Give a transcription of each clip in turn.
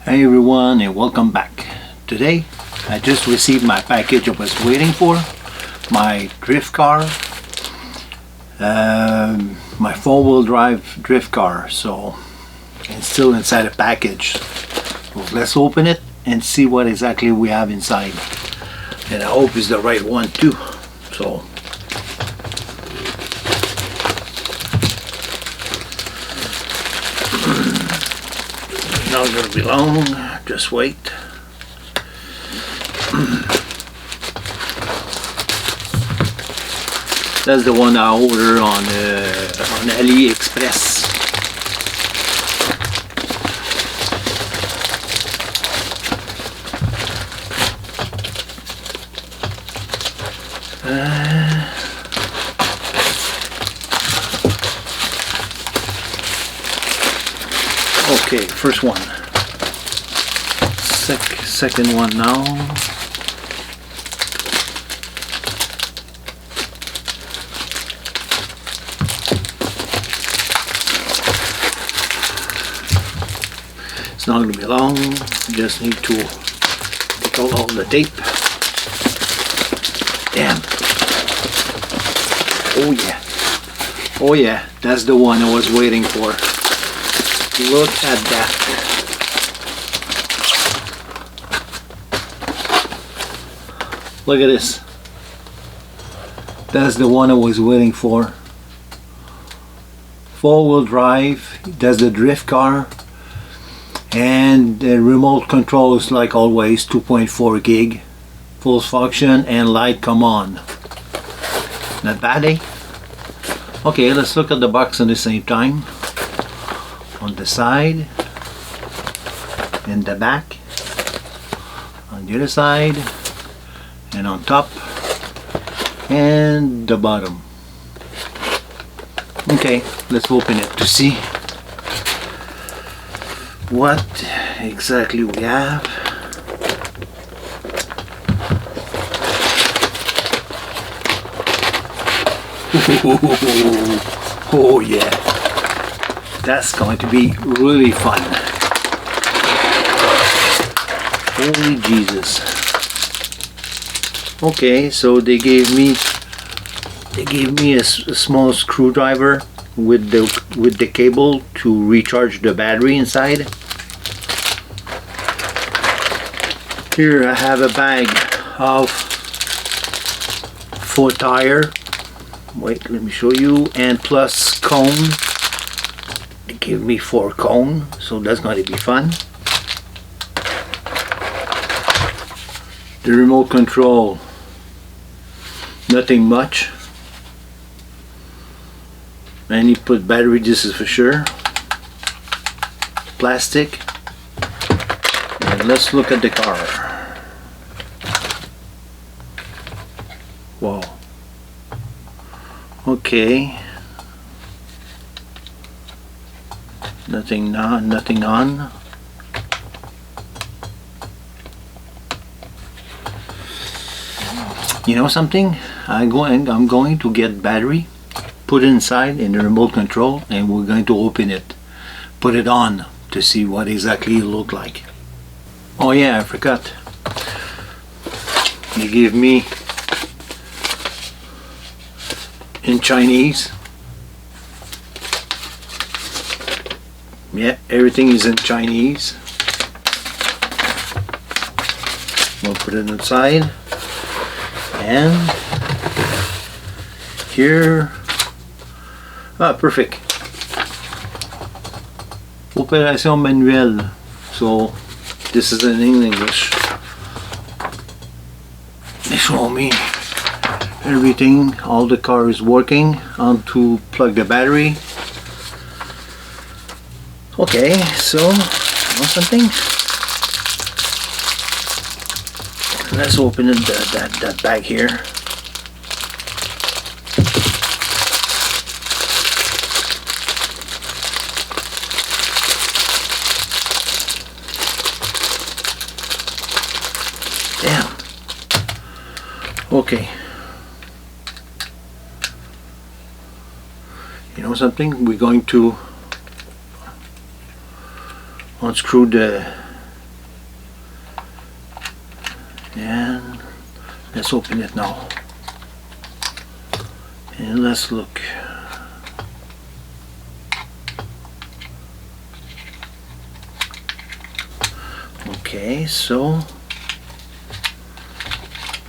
Hey everyone, and welcome back. Today I just received my package I was waiting for, my drift car, my four-wheel drive drift car. So it's still inside a package. So let's open it and see what exactly we have inside, and I hope it's the right one too. So not gonna be long, just wait. That's the one I ordered on AliExpress. Okay, first one. Second one now. It's not going to be long. Just need to take out all the tape. Damn. Oh yeah. Oh yeah. That's the one I was waiting for. Look at that. Look at this. That's the one I was waiting for. Four-wheel drive. That's the drift car. And the remote controls, like always, 2.4 gig. Full function and light come on. Not bad, eh? Okay, let's look at the box at the same time. On the side, in the back, on the other side, and on top, and the bottom. Okay, let's open it to see what exactly we have. Oh yeah. That's going to be really fun. Holy Jesus. Okay, so they gave me a small screwdriver with the cable to recharge the battery inside. Here I have a bag of 4 tire. Wait, let me show you. And plus cone. Give me 4 cone, so that's going to be fun. The remote control, nothing much. And you put battery, this is for sure. Plastic. And let's look at the car. Wow. Okay. Nothing on. You know something? I'm going to get battery, put it inside in the remote control, and we're going to open it, put it on to see what exactly it look like. Oh yeah, I forgot. They give me in Chinese. Yeah, everything is in Chinese. We'll put it inside. And here, perfect. Opération manuelle. So this is in English. They show me everything. All the car is working. On to plug the battery. Okay, so you know something? Let's open it, that bag here. Damn. Okay. You know something? We're going to unscrew the And let's open it now. And let's look. Okay, so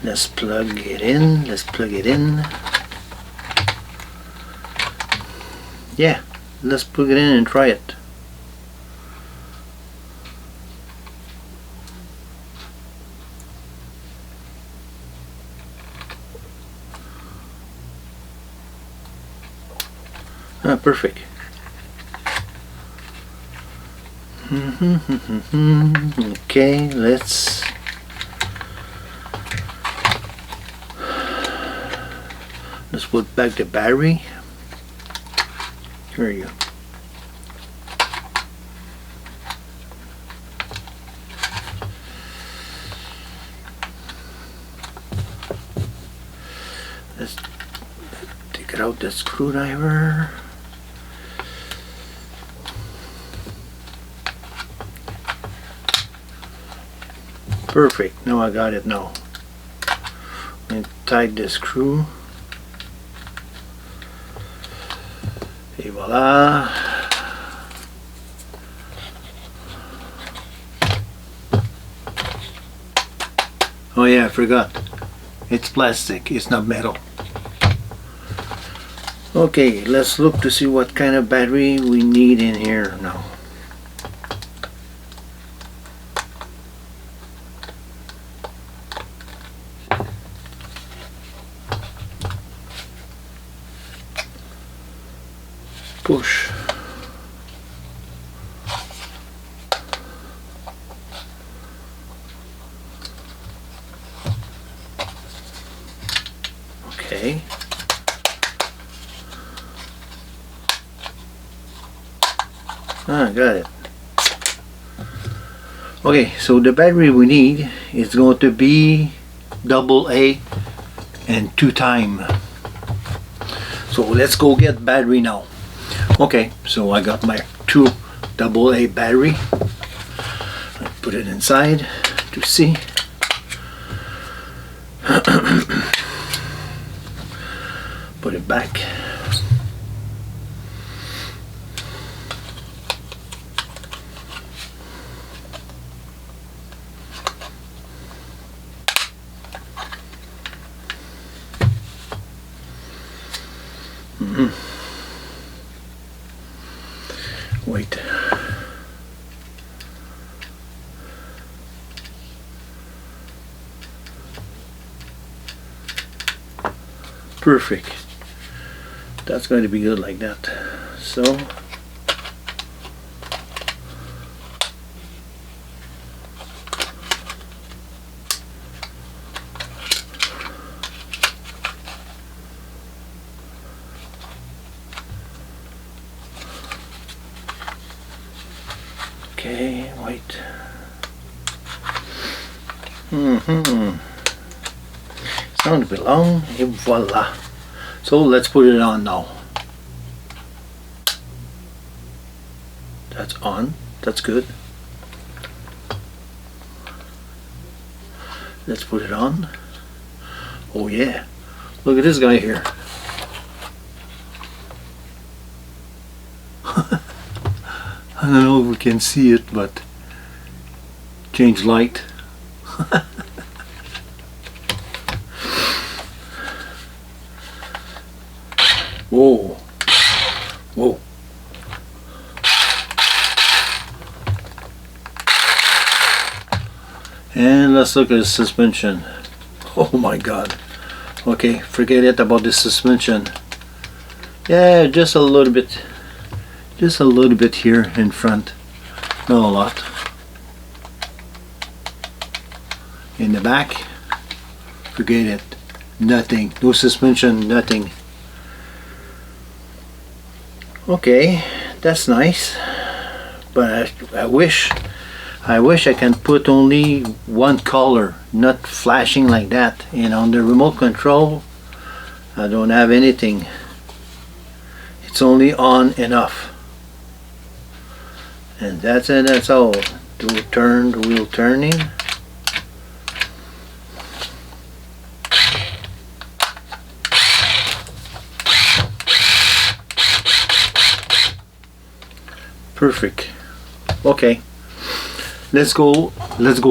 let's plug it in. Let's plug it in. Yeah, let's plug it in and try it. Ah, perfect. Okay, let's put back the battery. Here you go. Let's take out the screwdriver. Perfect. Now I got it now. And tight the screw. Et voila. Oh yeah, I forgot. It's plastic, it's not metal. Okay, let's look to see what kind of battery we need in here now. Push. Okay. Ah, got it. Okay, so the battery we need is going to be AA and 2 time. So let's go get battery now. Okay, so I got my 2 AA battery. I put it inside to see. Put it back. Wait. Perfect. That's going to be good like that. So okay, wait. Sound a bit long, et voila. So let's put it on now. That's on, that's good. Let's put it on. Oh yeah, look at this guy here. I don't know if we can see it, but change light. Whoa, whoa. And let's look at the suspension. Oh my god. Okay, forget it about the suspension. Yeah, just a little bit. Just a little bit here in front. Not a lot. In the back, forget it. Nothing. No suspension, nothing. Okay, that's nice. But I wish I can put only one color, not flashing like that. And on the remote control, I don't have anything. It's only on and off. And that's it, that's all. The wheel turning. Perfect. Okay, let's go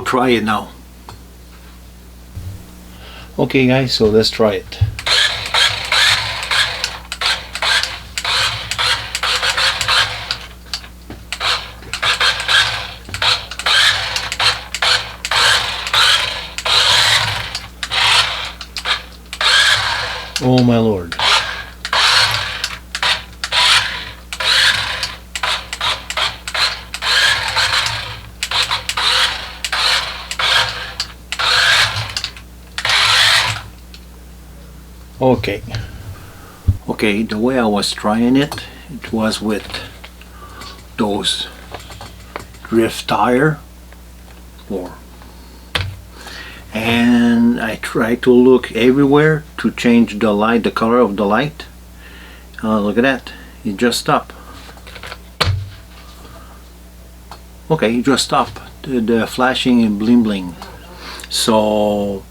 try it now. Okay guys, so let's try it. Oh my lord. Okay, the way I was trying it, it was with those drift tire, and I tried to look everywhere to change the light, the color of the light. Look at that, it just stopped. Okay, it just stopped, the flashing and bling bling. So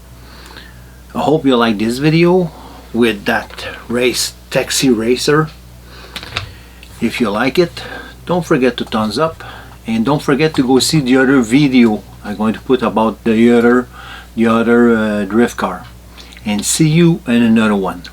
I hope you like this video with that taxi racer. If you like it, don't forget to thumbs up, and don't forget to go see the other video I'm going to put about the other drift car, and see you in another one.